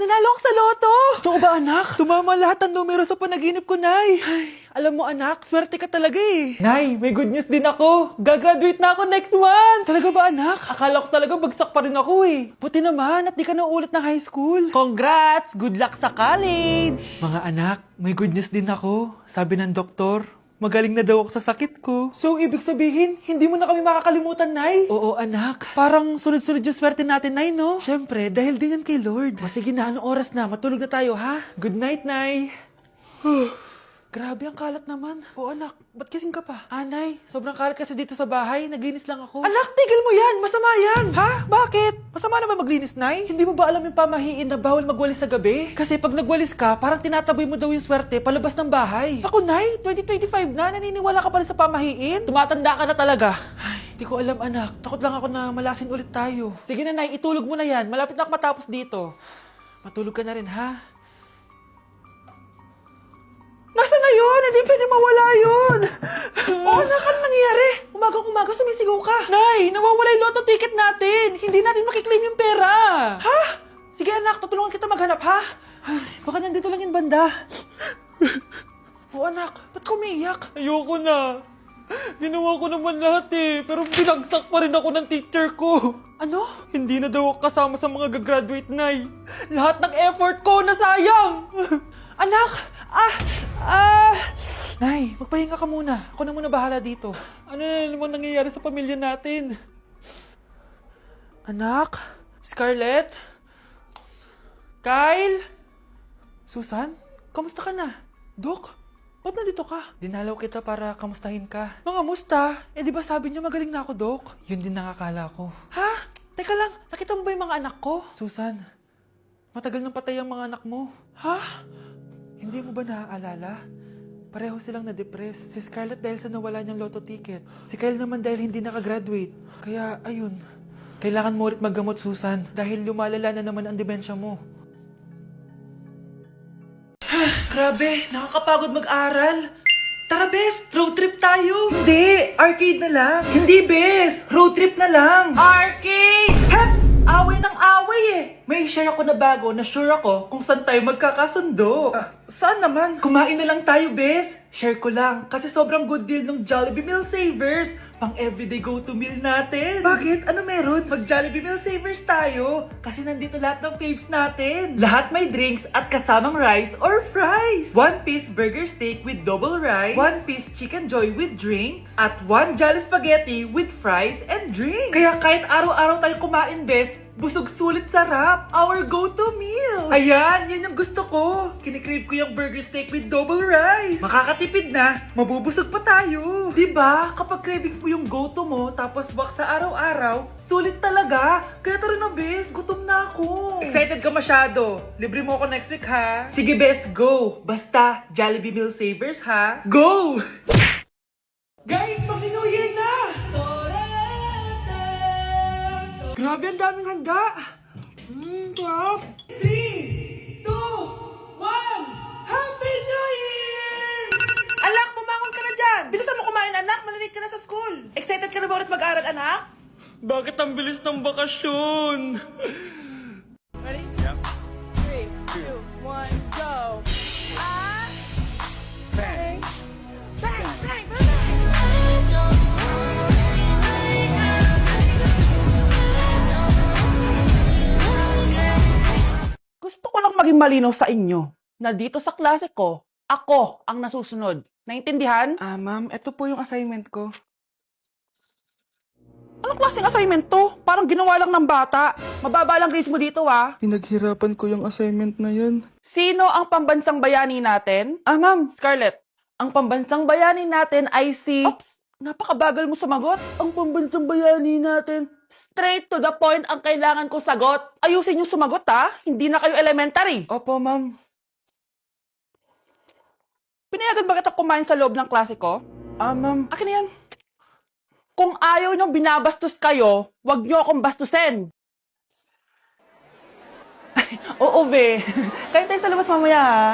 nanalo ako sa loto! Totoo ba, anak? Tumama lahat ng numero sa panaginip ko, Nay. Ay, alam mo, anak, swerte ka talaga eh. Nay, may good news din ako. Gagraduate na ako next month! Talaga ba, anak? Akala ko talaga bagsak pa rin ako eh. Buti naman at di ka na ulit ng high school. Congrats! Good luck sa college! Mga anak, may good news din ako. Sabi ng doktor, magaling na daw ako sa sakit ko. So, ibig sabihin, hindi mo na kami makakalimutan, Nay? Oo, anak. Parang sunod-sunod yung swerte natin, Nay, no? Siyempre, dahil din yan kay Lord. O sige na, anong oras na? Matulog na tayo, ha? Good night, Nay. Grabe, ang kalat naman. O anak, ba't kising ka pa? Nay, sobrang kalat kasi dito sa bahay. Naglinis lang ako. Anak, tigil mo yan! Masama yan! Ha? Bakit? Masama naman maglinis, Nay? Hindi mo ba alam yung pamahiin na bawal magwalis sa gabi? Kasi pag nagwalis ka, parang tinataboy mo daw yung swerte palabas ng bahay. Ako, Nay, 2025 na, naniniwala ka pa rin sa pamahiin? Tumatanda ka na talaga. Ay, hindi ko alam, anak. Takot lang ako na malasin ulit tayo. Sige na, Nay, itulog mo na yan. Malapit na ako matapos dito. Matulog ka na rin, ha? Nasaan na yun? Hindi pwede mawala yun! Oo, anak, ano nangyayari? Umagang-umaga sumisigaw ka. Nay, nawawala yung lotto ticket natin. Hindi natin makiklaim yung pera. Ha? Sige anak, tutulungan kita maghanap, ha? Ay, baka nandito lang yung banda. Oo anak, ba't ka umiiyak? Ayoko na. Ginawa ko naman lahat eh, pero binagsak pa rin ako ng teacher ko. Ano? Hindi na daw ako kasama sa mga gagraduate, Nay. Lahat ng effort ko nasayang. Anak! Nay, magpahinga ka muna. Ako na muna bahala dito. Ano na namang nangyayari sa pamilya natin? Anak? Scarlett? Kyle? Susan? Kamusta ka na? Dok? Ba't nandito ka? Dinalaw kita para kamustahin ka. Mga musta? Eh di ba sabi niyo magaling na ako, Dok? Yun din nakakala ko. Ha? Teka lang, nakita mo ba yung mga anak ko? Susan, matagal nang patay ang mga anak mo. Ha? Hindi mo ba naaalala? Pareho silang na-depress. Si Scarlett dahil sa nawala niyang lotto ticket. Si Kyle naman dahil hindi nakagraduate. Kaya, ayun. Kailangan mo ulit maggamot, Susan. Dahil lumalala na naman ang demensya mo. Grabe, nakakapagod mag-aral. Tara, Bes, road trip tayo. Hindi, arcade na lang. Hindi, Bes, road trip na lang. Arcade! Hep! Away ng away eh. May share ako na bago na sure ako kung saan tayo magkakasundo. Saan naman? Kumain na lang tayo, Bes. Share ko lang kasi sobrang good deal ng Jollibee Meal Savers. Pang everyday go-to meal natin. Bakit? Ano meron? Mag Jollibee Meal Savers tayo. Kasi nandito lahat ng faves natin. Lahat may drinks at kasamang rice or fries. 1-piece burger steak with double rice. 1-piece chicken joy with drinks. At 1 Jolly Spaghetti with fries and drinks. Kaya kahit araw-araw tayo kumain, Bes, busog sulit sarap. Our go-to meal. Ayan, yan yung gusto ko. Kinikrave ko yung burger steak with double rice. Makakatipid na, mabubusog pa tayo. Diba? Kapag cravings mo yung go-to mo, tapos wak sa araw-araw, sulit talaga. Kaya tara na, Bes. Gutom na ako. Excited ka masyado. Libre mo ako next week, ha? Sige, Bes, go. Basta, Jollibee Meal Savers, ha? Go! Guys, mag-New Year na! Grabe, ang daming handa! Sarap! 3, 2, 1, Happy New Year! Anak, bumangon ka na dyan! Bilisan mo kumain, anak! Malalate ka na sa school! Excited ka na ba ulit mag-aral, anak? Bakit ang bilis ng bakasyon? Ready? Yep. 3, 2, 1, go! Ah! Bang! Bang! Bang! Bang! Gusto ko lang maging malinaw sa inyo na dito sa klase ko, ako ang nasusunod. Naintindihan? Ma'am, ito po yung assignment ko. Anong klaseng assignment to? Parang ginawa lang ng bata. Mababa lang grades mo dito, ah. Pinaghirapan ko yung assignment na yan. Sino ang pambansang bayani natin? Ma'am, Scarlett. Ang pambansang bayani natin ay si... Oops! Napakabagal mo sumagot. Ang pambansang bayani natin... Straight to the point ang kailangan ko sagot. Ayusin yung sumagot, ha? Hindi na kayo elementary. Opo, ma'am. Pinayagan ba kita kumain sa loob ng klase ko? Ma'am. Akin na yan. Kung ayaw niyong binabastos kayo, wag niyo akong bastusin. Oo, be. Kain tayo sa labas mamaya, ha?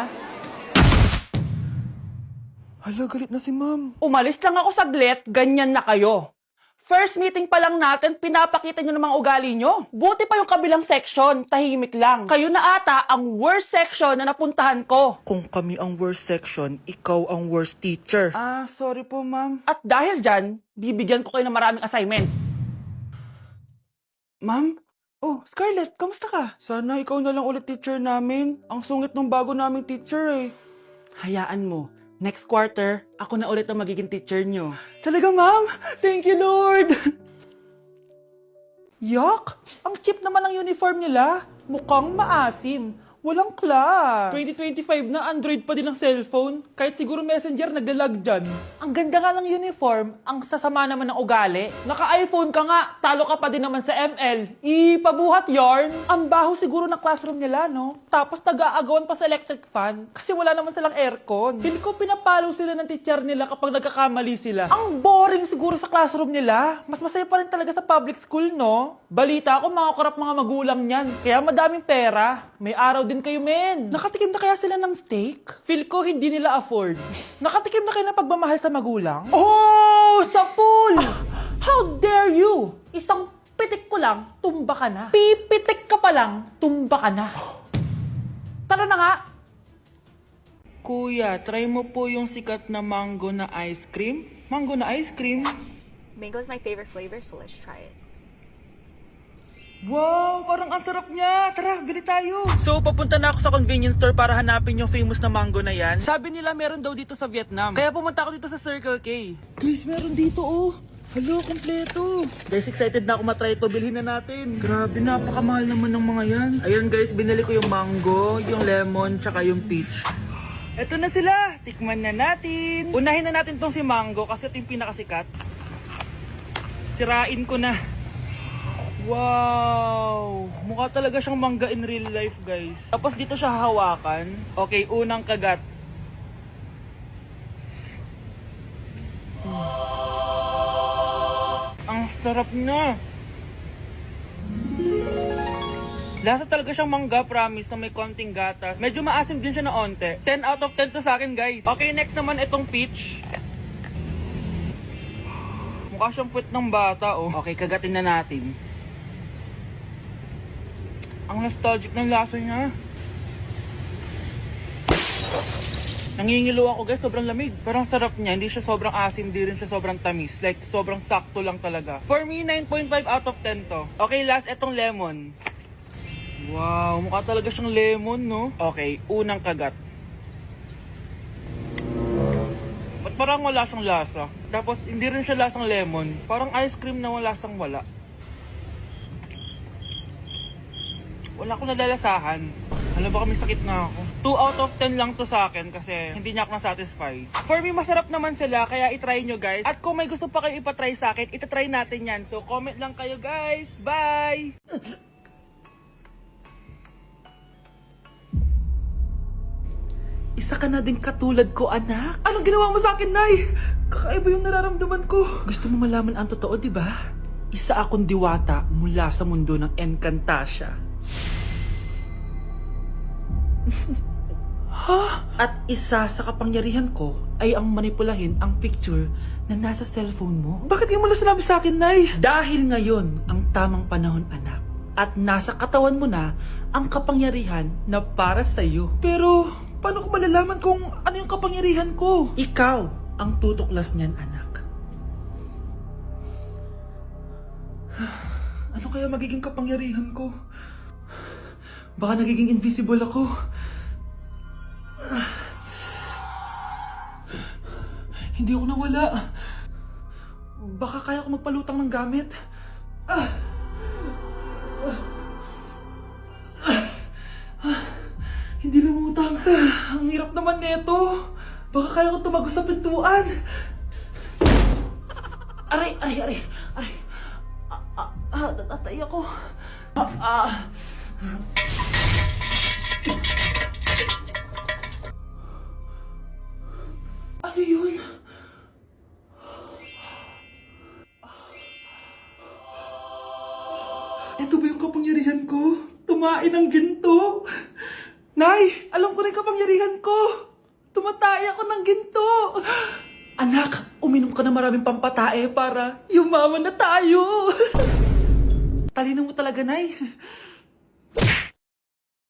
Hala, galit na si ma'am. Umalis lang ako saglit, ganyan na kayo. First meeting pa lang natin, pinapakita nyo ng mga ugali nyo. Buti pa yung kabilang section, tahimik lang. Kayo na ata ang worst section na napuntahan ko. Kung kami ang worst section, ikaw ang worst teacher. Ah, sorry po, ma'am. At dahil dyan, bibigyan ko kayo ng maraming assignment. Ma'am? Oh, Scarlett, kamusta ka? Sana ikaw na lang ulit teacher namin. Ang sungit ng bago naming teacher eh. Hayaan mo. Next quarter, ako na ulit ang magiging teacher nyo. Talaga, ma'am? Thank you, Lord! Yuck! Ang cheap naman ng uniform nila. Mukhang maasim. Walang class. 2025 na, Android pa din ang cellphone. Kahit siguro Messenger, naglalag dyan. Ang ganda nga ng uniform, ang sasama naman ng ugali. Naka-iPhone ka nga, talo ka pa din naman sa ML. Ipabuhat yarn. Ang baho siguro ng classroom nila, no? Tapos nag-aagawan pa sa electric fan kasi wala naman silang aircon. Feel ko pinapalo sila ng teacher nila kapag nagkakamali sila. Ang boring siguro sa classroom nila. Mas masaya pa rin talaga sa public school, no? Balita ko, mga korap mga magulang niyan. Kaya madaming pera. May araw din kayo, men. Nakatikim na kaya sila ng steak? Feel ko hindi nila afford. Nakatikim na kayo ng pagmamahal sa magulang? Oh, sa pool! How dare you? Isang pitik ko lang, tumba ka na. Pipitik ka pa lang, tumba ka na. Tara na nga. Kuya, try mo po yung sikat na mango na ice cream. Mango na ice cream? Mango is my favorite flavor, so let's try it. Wow, parang ang sarap niya. Tara, bili tayo. So, papunta na ako sa convenience store para hanapin yung famous na mango na yan. Sabi nila meron daw dito sa Vietnam. Kaya pumunta ako dito sa Circle K. Guys, meron dito oh. Hello, kompleto. Guys, excited na ako matry ito. Bilhin na natin. Grabe, napakamahal naman ng mga yan. Ayun guys, binili ko yung mango, yung lemon, tsaka yung peach. Eto na sila. Tikman na natin. Unahin na natin tong si mango kasi ito yung pinakasikat. Sirain ko na. Wow! Mukha talaga siyang mangga in real life, guys. Tapos dito siya hahawakan. Okay, unang kagat. Ang sarap na! Lasa talaga siyang mangga, promise, na may konting gatas. Medyo maasim din siya na onte. 10 out of 10 to sa akin, guys. Okay, next naman itong peach. Mukha siyang puwet ng bata, oh. Okay, kagatin na natin. Ang nostalgic ng lasa niya. Nangingilo ako guys, sobrang lamig. Pero ang sarap niya, hindi siya sobrang asim, hindi rin siya sobrang tamis. Like, sobrang sakto lang talaga. For me, 9.5 out of 10 to. Okay, last, etong lemon. Wow, mukha talaga siyang lemon, no? Okay, unang kagat. Ba't parang wala siyang lasa? Tapos, hindi rin siya lasang lemon. Parang ice cream na wala lasang wala. Wala akong nadalasahan. Alam ba kami sakit na ako. 2 out of 10 lang to sa akin kasi hindi niya ako na-satisfy. For me, masarap naman sila kaya itry nyo guys. At kung may gusto pa kayo ipatry sa akin, itatry natin yan. So comment lang kayo guys. Bye! Isa ka na din katulad ko, anak. Anong ginawa mo sa akin, Nay? Kakaiba yung nararamdaman ko. Gusto mo malaman ang totoo, di ba? Isa akong diwata mula sa mundo ng Encantasia. Ha? At isa sa kapangyarihan ko ay ang manipulahin ang picture na nasa cellphone mo. Bakit di mo lang sinabi sa akin, Nay? Dahil ngayon ang tamang panahon, anak. At nasa katawan mo na ang kapangyarihan na para sa'yo. Pero, paano ko malalaman kung ano yung kapangyarihan ko? Ikaw ang tutuklas niyan, anak. Ano kaya magiging kapangyarihan ko? Baka nagiging invisible ako. Hindi ako nawala. Baka kaya ko magpalutang ng gamit. Hindi lumutang. Ang hirap naman neto. Baka kaya ko tumagos sa pintuan. Aray, aray, aray. Aray. Natatay ako. Ano yun? Ito ba yung kapangyarihan ko? Tumain ng ginto? Nay, alam ko na yung kapangyarihan ko. Tumatay ako ng ginto. Anak, uminom ka na maraming pampatae para yumaman na tayo. Talino mo talaga, Nay.